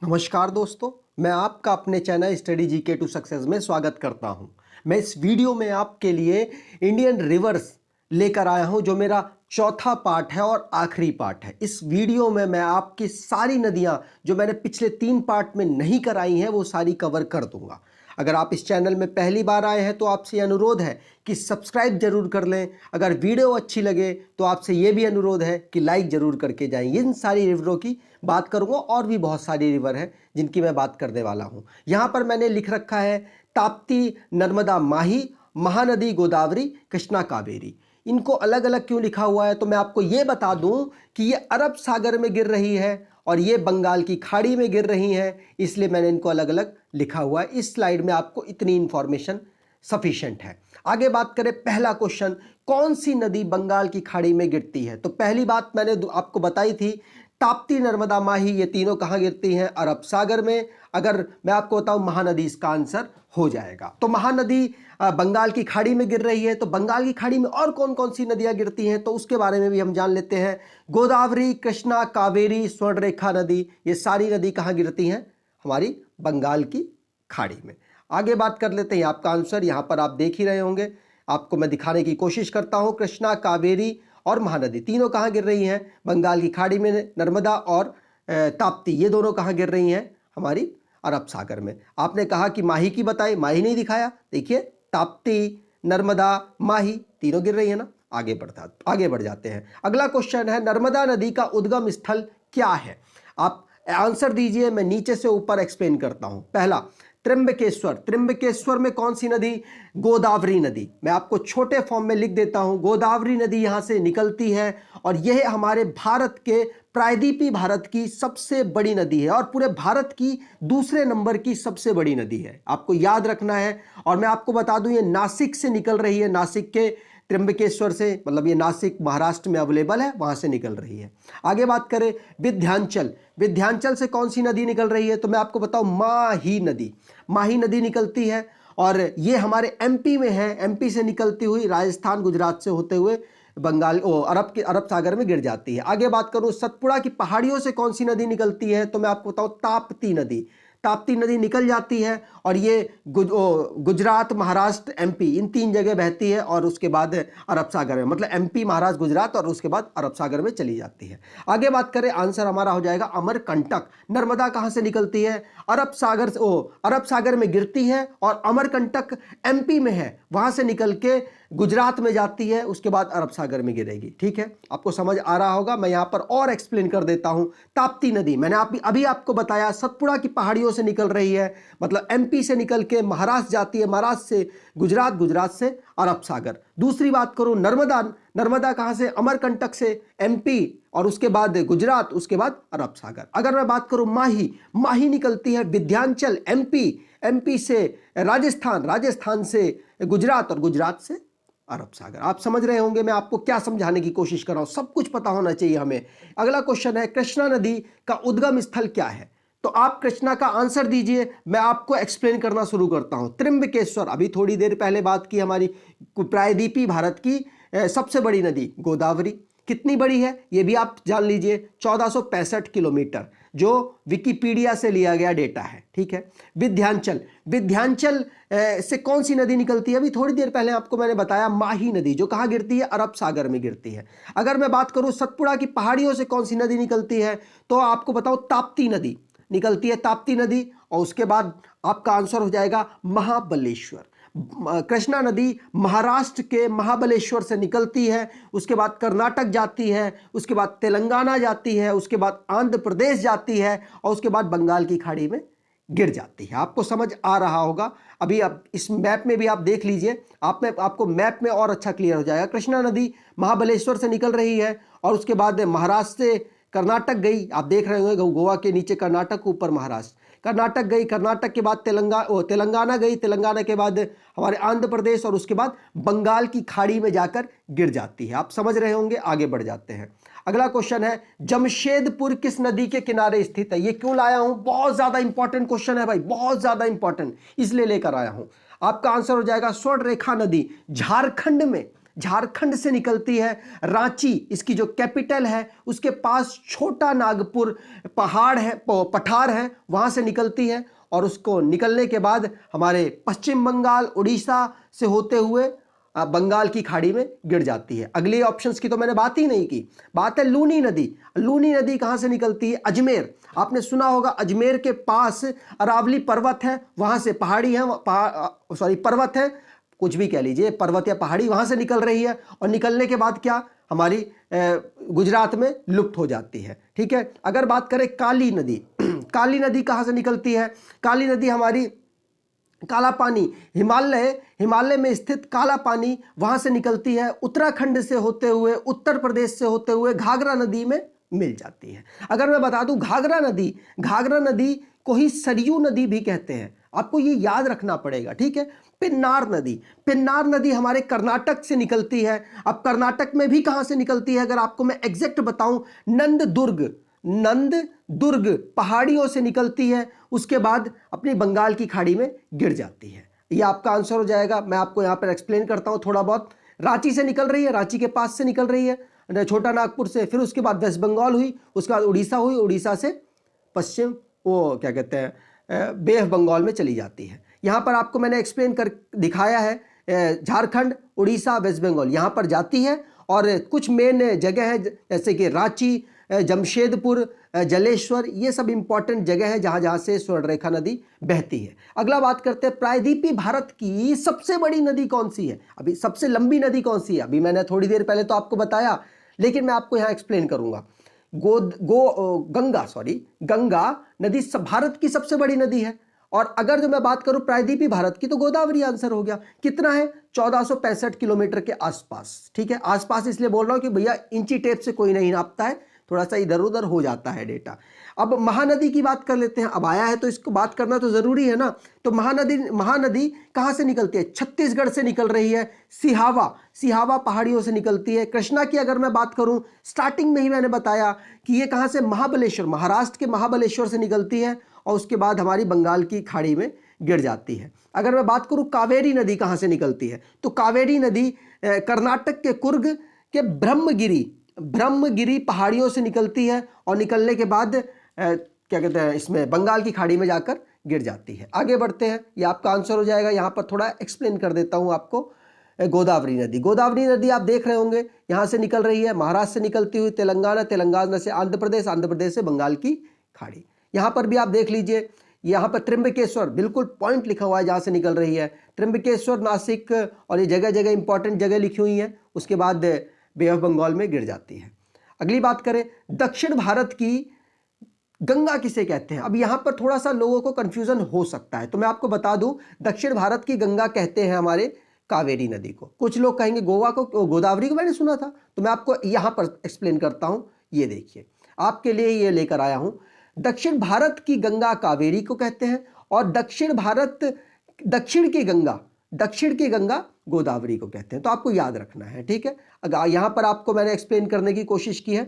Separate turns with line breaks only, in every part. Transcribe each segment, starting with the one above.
नमस्कार दोस्तों, मैं आपका अपने channel study GK to success में स्वागत करता हूं। मैं इस वीडियो में आपके लिए इंडियन रिवर्स लेकर आया हूं, जो मेरा चौथा पार्ट है और आखिरी पार्ट है। इस वीडियो में मैं आपकी सारी नदियां जो मैंने पिछले 3 पार्ट में नहीं कराई हैं वो सारी कवर कर दूंगा। अगर आप इस चैनल में पहली बार आए हैं तो आपसे अनुरोध है कि सब्सक्राइब जरूर कर लें। अगर वीडियो अच्छी लगे तो आपसे ये भी अनुरोध है कि लाइक जरूर करके जाएं। इन सारी रिवरों की बात करूंगा और भी बहुत सारी रिवर हैं जिनकी मैं बात करने वाला हूं। यहां पर मैंने लिख रखा है ताप्ती, नर्मदा, माही, महानदी, गोदावरी, कृष्णा, कावेरी। इनको अलग अलग क्यों लिखा हुआ है तो मैं आपको ये बता दूं कि ये अरब सागर में गिर रही है और ये बंगाल की खाड़ी में गिर रही हैं, इसलिए मैंने इनको अलग अलग लिखा हुआ है। इस स्लाइड में आपको इतनी इंफॉर्मेशन सफिशिएंट है। आगे बात करें, पहला क्वेश्चन, कौन सी नदी बंगाल की खाड़ी में गिरती है? तो पहली बात मैंने आपको बताई थी, ताप्ती, नर्मदा, माही, ये तीनों कहां गिरती हैं? अरब सागर में। अगर मैं आपको बताऊं महानदी इसका आंसर हो जाएगा। तो महानदी बंगाल की खाड़ी में गिर रही है। तो बंगाल की खाड़ी में और कौन कौन सी नदियां गिरती हैं तो उसके बारे में भी हम जान लेते हैं। गोदावरी, कृष्णा, कावेरी, स्वर्णरेखा नदी, ये सारी नदी कहां गिरती हैं? हमारी बंगाल की खाड़ी में। आगे बात कर लेते हैं। आपका आंसर यहां पर आप देख ही रहे होंगे, आपको मैं दिखाने की कोशिश करता हूं। कृष्णा, कावेरी और महानदी तीनों कहां गिर रही हैं? बंगाल की खाड़ी में। नर्मदा और ताप्ती ये दोनों कहां गिर रही हैं? हमारी अरब सागर में। आपने कहा कि माही की बताई, माही नहीं दिखाया। देखिए, ताप्ती, नर्मदा, माही तीनों गिर रही है ना। आगे बढ़ जाते हैं। अगला क्वेश्चन है, नर्मदा नदी का उद्गम स्थल क्या है? आप आंसर दीजिए, मैं नीचे से ऊपर एक्सप्लेन करता हूं। पहला, त्र्यंबकेश्वर। त्र्यंबकेश्वर में कौन सी नदी? गोदावरी नदी। मैं आपको छोटे फॉर्म में लिख देता हूं, गोदावरी नदी यहां से निकलती है और यह हमारे भारत के प्रायद्वीपीय भारत की सबसे बड़ी नदी है और पूरे भारत की दूसरे नंबर की सबसे बड़ी नदी है, आपको याद रखना है। और मैं आपको बता दूं, ये नासिक से निकल रही है, नासिक के त्र्यंबकेश्वर से, मतलब ये नासिक महाराष्ट्र में अवेलेबल है, वहां से निकल रही है। आगे बात करें, विंध्याचल। विंध्याचल से कौन सी नदी निकल रही है? तो मैं आपको बताऊं, माही नदी। माही नदी निकलती है और ये हमारे एमपी में है। एमपी से निकलती हुई राजस्थान, गुजरात से होते हुए अरब सागर में गिर जाती है। आगे बात करूं, सतपुड़ा की पहाड़ियों से कौन सी नदी निकलती है? तो मैं आपको बताऊं, ताप्ती नदी। ताप्ती नदी निकल जाती है और ये गुजरात, महाराष्ट्र, एमपी इन 3 जगह बहती है और उसके बाद अरब सागर में, मतलब एमपी, महाराष्ट्र, गुजरात और उसके बाद अरब सागर में चली जाती है। आगे बात करें, आंसर हमारा हो जाएगा अमरकंटक। नर्मदा कहां से निकलती है? अरब सागर में गिरती है और अमरकंटक एमपी में है, वहां से निकल के गुजरात में जाती है, उसके बाद अरब सागर में गिरेगी। ठीक है, आपको समझ आ रहा होगा। मैं यहां पर और एक्सप्लेन कर देता हूं। ताप्ती नदी मैंने अभी आपको बताया, सतपुड़ा की पहाड़ियों से निकल रही है, मतलब एमपी से निकल के महाराष्ट्र जाती है, महाराष्ट्र से गुजरात, गुजरात से अरब सागर। दूसरी बात करूं, नर्मदा। नर्मदा कहां से? अमरकंटक से, एमपी और उसके बाद गुजरात, उसके बाद अरब सागर। अगर मैं बात करूं माही, माही निकलती है विंध्याचल, एमपी, एमपी से राजस्थान, राजस्थान से गुजरात और गुजरात से अरब सागर। आप समझ रहे होंगे मैं आपको क्या समझाने की कोशिश कर रहा हूं, सब कुछ पता होना चाहिए हमें। अगला क्वेश्चन है, कृष्णा नदी का उद्गम स्थल क्या है? तो आप कृष्णा का आंसर दीजिए, मैं आपको एक्सप्लेन करना शुरू करता हूं। त्र्यंबकेश्वर, अभी थोड़ी देर पहले बात की, हमारी प्रायद्वीपीय भारत की सबसे बड़ी नदी गोदावरी। कितनी बड़ी है ये भी आप जान लीजिए, 1465 किलोमीटर, जो विकिपीडिया से लिया गया डेटा है। ठीक है। विंध्याचल, विंध्याचल से कौन सी नदी निकलती है? अभी थोड़ी देर पहले आपको मैंने बताया, माही नदी, जो कहां गिरती है? अरब सागर में गिरती है। अगर मैं बात करूं सतपुड़ा की पहाड़ियों से कौन सी नदी निकलती है, तो आपको बताओ, ताप्ती नदी निकलती है, ताप्ती नदी। और उसके बाद आपका आंसर हो जाएगा महाबलेश्वर। कृष्णा नदी महाराष्ट्र के महाबलेश्वर से निकलती है, उसके बाद कर्नाटक जाती है, उसके बाद तेलंगाना जाती है, उसके बाद आंध्र प्रदेश जाती है और उसके बाद बंगाल की खाड़ी में गिर जाती है। आपको समझ आ रहा होगा। अभी आप इस मैप में भी आप देख लीजिए, आपको मैप में और अच्छा क्लियर हो जाएगा। कृष्णा नदी महाबलेश्वर से निकल रही है और उसके बाद महाराष्ट्र से कर्नाटक गई, आप देख रहे होंगे, गोवा के नीचे कर्नाटक, ऊपर महाराष्ट्र। कर्नाटक गई, कर्नाटक के बाद तेलंगाना गई, तेलंगाना के बाद हमारे आंध्र प्रदेश और उसके बाद बंगाल की खाड़ी में जाकर गिर जाती है। आप समझ रहे होंगे। आगे बढ़ जाते हैं। अगला क्वेश्चन है, जमशेदपुर किस नदी के किनारे स्थित है? ये क्यों लाया हूं? बहुत ज्यादा इंपॉर्टेंट क्वेश्चन है भाई, बहुत ज्यादा इंपॉर्टेंट, इसलिए लेकर आया हूं। आपका आंसर हो जाएगा स्वर्णरेखा नदी। झारखंड में, झारखंड से निकलती है। रांची इसकी जो कैपिटल है उसके पास छोटा नागपुर पहाड़ है, पठार है, वहां से निकलती है और उसको निकलने के बाद हमारे पश्चिम बंगाल उड़ीसा से होते हुए बंगाल की खाड़ी में गिर जाती है। अगले ऑप्शंस की तो मैंने बात ही नहीं की। बात है लूनी नदी। लूनी नदी कहां से निकलती है? अजमेर। आपने सुना होगा अजमेर के पास अरावली पर्वत है, वहां से पहाड़ी है, पर्वत है, कुछ भी कह लीजिए, पर्वत या पहाड़ी, वहां से निकल रही है और निकलने के बाद क्या हमारी गुजरात में लुप्त हो जाती है। ठीक है। अगर बात करें काली नदी, काली नदी कहां से निकलती है? काली नदी हमारी काला पानी, हिमालय में स्थित काला पानी, वहां से निकलती है, उत्तराखंड से होते हुए, उत्तर प्रदेश से होते हुए घाघरा नदी में मिल जाती है। अगर मैं बता दूं घाघरा नदी को ही सरयू नदी भी कहते हैं, आपको ये याद रखना पड़ेगा। ठीक है। पिन्नार नदी हमारे कर्नाटक से निकलती है। अब कर्नाटक में भी कहां से निकलती है अगर आपको मैं एग्जैक्ट बताऊं? नंददुर्ग पहाड़ियों से निकलती है, उसके बाद अपनी बंगाल की खाड़ी में गिर जाती है। यह आपका आंसर हो जाएगा। मैं आपको यहां पर एक्सप्लेन करता हूं थोड़ा बहुत। रांची से निकल रही है, रांची के पास से निकल रही है, छोटा नागपुर से, फिर उसके बाद वेस्ट बंगाल हुई, उसके बाद उड़ीसा हुई, उड़ीसा से पश्चिम वो क्या कहते हैं बे ऑफ बंगाल में चली जाती है। यहां पर आपको मैंने एक्सप्लेन कर दिखाया है झारखंड, उड़ीसा, वेस्ट बंगाल यहां पर जाती है और कुछ मेन जगह है जैसे कि रांची, जमशेदपुर, जलेश्वर, ये सब इंपॉर्टेंट जगह है जहां जहां से स्वर्णरेखा नदी बहती है। अगला बात करते हैं प्रायद्वीपीय भारत की सबसे बड़ी नदी कौन सी है? अभी सबसे लंबी नदी कौन सी है? अभी मैंने थोड़ी देर पहले तो आपको बताया, लेकिन मैं आपको यहां एक्सप्लेन करूंगा। गंगा नदी भारत की सबसे बड़ी नदी है। और अगर जो मैं बात करूं प्रायद्वीपीय भारत की तो गोदावरी आंसर हो गया। कितना है? 1465 किलोमीटर के आसपास। ठीक है। आसपास इसलिए बोल रहा हूं कि भैया इंची टेप से कोई नहीं नापता है, थोड़ा सा इधर उधर हो जाता है डेटा। अब महानदी की बात कर लेते हैं। अब आया है तो इसको बात करना तो जरूरी है ना। तो महानदी कहां से निकलती है? छत्तीसगढ़ से निकल रही है। सिहावा पहाड़ियों से निकलती है। कृष्णा की अगर मैं बात करूं, स्टार्टिंग में ही मैंने बताया कि ये कहां से? महाबलेश्वर, महाराष्ट्र के महाबलेश्वर से निकलती है और उसके बाद हमारी बंगाल की खाड़ी में गिर जाती है। अगर मैं बात करूं कावेरी नदी कहां से निकलती है, तो कावेरी नदी कर्नाटक के कुर्ग के ब्रह्मगिरी पहाड़ियों से निकलती है और निकलने के बाद क्या कहते हैं इसमें बंगाल की खाड़ी में जाकर गिर जाती है। आगे बढ़ते हैं, ये आपका आंसर हो जाएगा। यहां पर थोड़ा एक्सप्लेन कर देता हूं आपको। गोदावरी नदी आप देख रहे होंगे यहां से निकल रही है, महाराष्ट्र से निकलती हुई तेलंगाना से आंध्र प्रदेश से बंगाल की खाड़ी। यहां पर भी आप देख लीजिए, यहां पर त्र्यंबकेश्वर बिल्कुल पॉइंट लिखा हुआ है जहां से निकल रही है। त्र्यंबकेश्वर, नासिक और ये जगह जगह इंपॉर्टेंट जगह लिखी हुई है। उसके बाद बे ऑफ बंगाल में गिर जाती है। अगली बात करें, दक्षिण भारत की गंगा किसे कहते हैं? अब यहां पर थोड़ा सा लोगों को कंफ्यूजन हो सकता है, तो मैं आपको बता दूं दक्षिण भारत की गंगा कहते हैं हमारे कावेरी नदी को। कुछ लोग कहेंगे गोवा को, गोदावरी को मैंने सुना था, तो मैं आपको यहां पर एक्सप्लेन करता हूं। ये देखिए आपके लिए ये लेकर आया हूं। दक्षिण भारत की गंगा कावेरी को कहते हैं और दक्षिण की गंगा गोदावरी को कहते हैं। तो आपको याद रखना है। ठीक है। अगर यहां पर आपको मैंने एक्सप्लेन करने की कोशिश की है,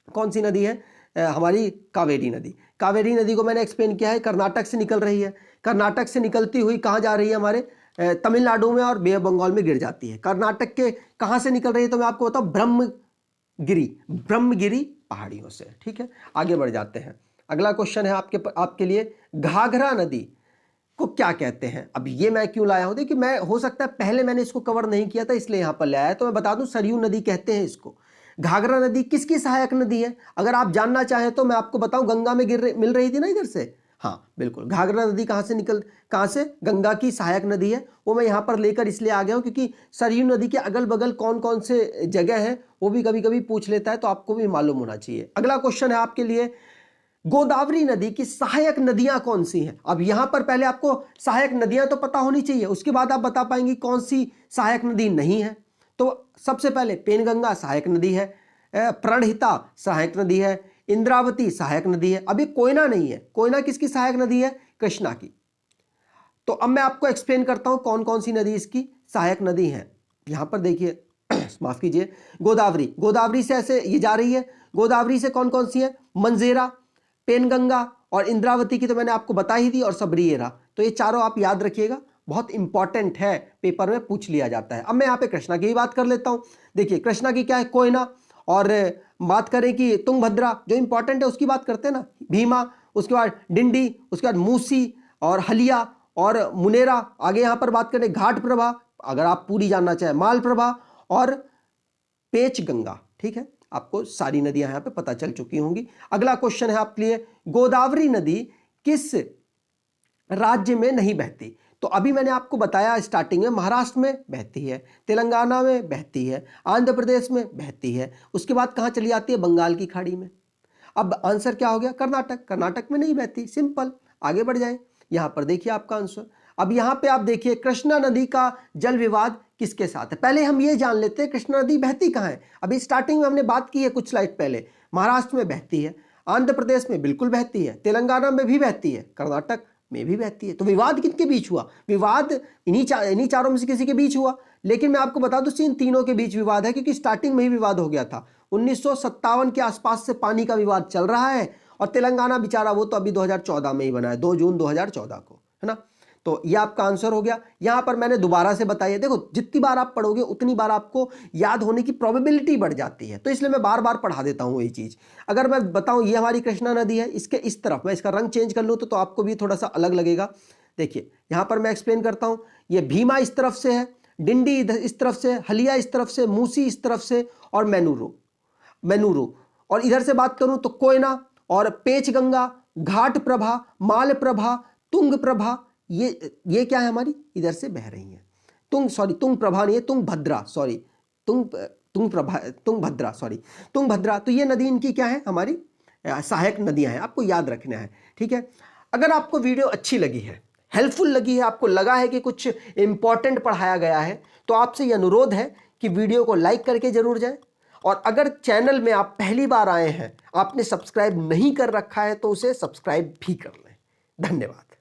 कौन सी नदी है? हमारी कावेरी नदी को मैंने एक्सप्लेन किया है। कर्नाटक से निकल रही है, कर्नाटक से निकलती हुई कहां जा रही है? हमारे तमिलनाडु में और बे ऑफ बंगाल में गिर जाती है। कर्नाटक के कहां से निकल रही है तो मैं आपको बताऊं, ब्रह्मगिरी पहाड़ियों से। ठीक है। आगे बढ़ जाते हैं। अगला क्वेश्चन है आपके लिए, घाघरा नदी को क्या कहते हैं? अब ये मैं क्यों लाया हूं? देखिए, मैं हो सकता है पहले मैंने इसको कवर नहीं किया था इसलिए यहां पर ले आया, तो मैं बता दूं सरयू नदी कहते हैं इसको। घाघरा नदी किसकी सहायक नदी है? अगर आप जानना चाहें तो मैं आपको बताऊं, गंगा में मिल रही थी ना इधर से। हाँ बिल्कुल, घाघरा नदी कहां से? गंगा की सहायक नदी है। वो मैं यहां पर लेकर इसलिए आ गया हूं क्योंकि सरयू नदी के अगल बगल कौन कौन से जगह है वो भी कभी कभी पूछ लेता है, तो आपको भी मालूम होना चाहिए। अगला क्वेश्चन है आपके लिए, गोदावरी नदी की सहायक नदियां कौन सी हैं? अब यहां पर पहले आपको सहायक नदियां तो पता होनी चाहिए, उसके बाद आप बता पाएंगे कौन सी सहायक नदी नहीं है। तो सबसे पहले पेनगंगा सहायक नदी है, प्रणहिता सहायक नदी है, इंद्रावती सहायक नदी है। अभी कोयना नहीं है। कोयना किसकी सहायक नदी है? कृष्णा की। तो अब मैं आपको एक्सप्लेन करता हूं कौन कौन सी नदी इसकी सहायक नदी है। यहां पर देखिए माफ कीजिए, गोदावरी से ऐसे ये जा रही है। गोदावरी से कौन कौन सी है? मंजेरा, पेनगंगा और इंद्रावती की तो मैंने आपको बता ही दी, और सबरीएरा। तो ये चारों आप याद रखिएगा, बहुत इंपॉर्टेंट है, पेपर में पूछ लिया जाता है। अब मैं यहाँ पे कृष्णा की भी बात कर लेता हूँ। देखिए कृष्णा की क्या है, कोयना, और बात करें कि तुंगभद्रा जो इंपॉर्टेंट है उसकी बात करते हैं ना, भीमा, उसके बाद डिंडी, उसके बाद मूसी और हलिया और मुनेरा। आगे यहाँ पर बात करें घाट प्रभा, अगर आप पूरी जानना चाहें माल प्रभा और पेच गंगा। ठीक है, आपको सारी नदियां यहाँ पे पता चल चुकी होंगी। अगला क्वेश्चन है आपके लिए, गोदावरी नदी किस राज्य में नहीं बहती? तो अभी मैंने आपको बताया स्टार्टिंग में, महाराष्ट्र में बहती है, तेलंगाना में बहती है, आंध्र प्रदेश में बहती है, उसके बाद कहाँ चली जाती है, बंगाल की खाड़ी में। अब आंसर क्या हो गया, कर्नाटक। कर्नाटक में नहीं बहती, सिंपल। आगे बढ़ जाए, यहां पर देखिए आपका आंसर। अब यहां पे आप देखिए कृष्णा नदी का जल विवाद किसके साथ है। पहले हम ये जान लेते हैं कृष्णा नदी बहती कहां है। अभी स्टार्टिंग में हमने बात की है कुछ स्लाइड पहले, महाराष्ट्र में बहती है, आंध्र प्रदेश में बिल्कुल बहती है, तेलंगाना में भी बहती है, कर्नाटक में भी बहती है। तो विवाद किनके बीच हुआ, विवाद इन्हीं चारों में से किसी के बीच हुआ। लेकिन मैं आपको बता दूं इन तीनों के बीच विवाद है, क्योंकि स्टार्टिंग में ही विवाद हो गया था। 1957 के आसपास से पानी का विवाद चल रहा है, और तेलंगाना बेचारा वो तो अभी 2014 में ही बना है, 2 जून 2014 को, है ना। तो ये आपका आंसर हो गया। यहां पर मैंने दोबारा से बताया, देखो जितनी बार आप पढ़ोगे उतनी बार आपको याद होने की प्रोबेबिलिटी बढ़ जाती है, तो इसलिए मैं बार बार पढ़ा देता हूं ये चीज। अगर मैं बताऊं ये हमारी कृष्णा नदी है, इसके इस तरफ मैं इसका रंग चेंज कर लूं तो आपको भी थोड़ा सा अलग लगेगा। देखिए यहां पर मैं एक्सप्लेन करता हूं, ये भीमा इस तरफ से है, डिंडी इस तरफ से, हलिया इस तरफ से, मूसी इस तरफ से, और मैनूरो। और इधर से बात करूं तो कोयना और पेच गंगा, घाट प्रभा, माल प्रभा, तुंग प्रभा, ये क्या है हमारी, इधर से बह रही है। तुंग प्रभा नहीं है, तुंगभद्रा, सॉरी, तुंगभद्रा। तो ये नदी इनकी क्या है, हमारी सहायक नदियां हैं, आपको याद रखना है। ठीक है, अगर आपको वीडियो अच्छी लगी है, हेल्पफुल लगी है, आपको लगा है कि कुछ इंपॉर्टेंट पढ़ाया गया है, तो आपसे यह अनुरोध है कि वीडियो को लाइक करके जरूर जाएं। और अगर चैनल में आप पहली बार आए हैं, आपने सब्सक्राइब नहीं कर रखा है, तो उसे सब्सक्राइब भी कर लें। धन्यवाद।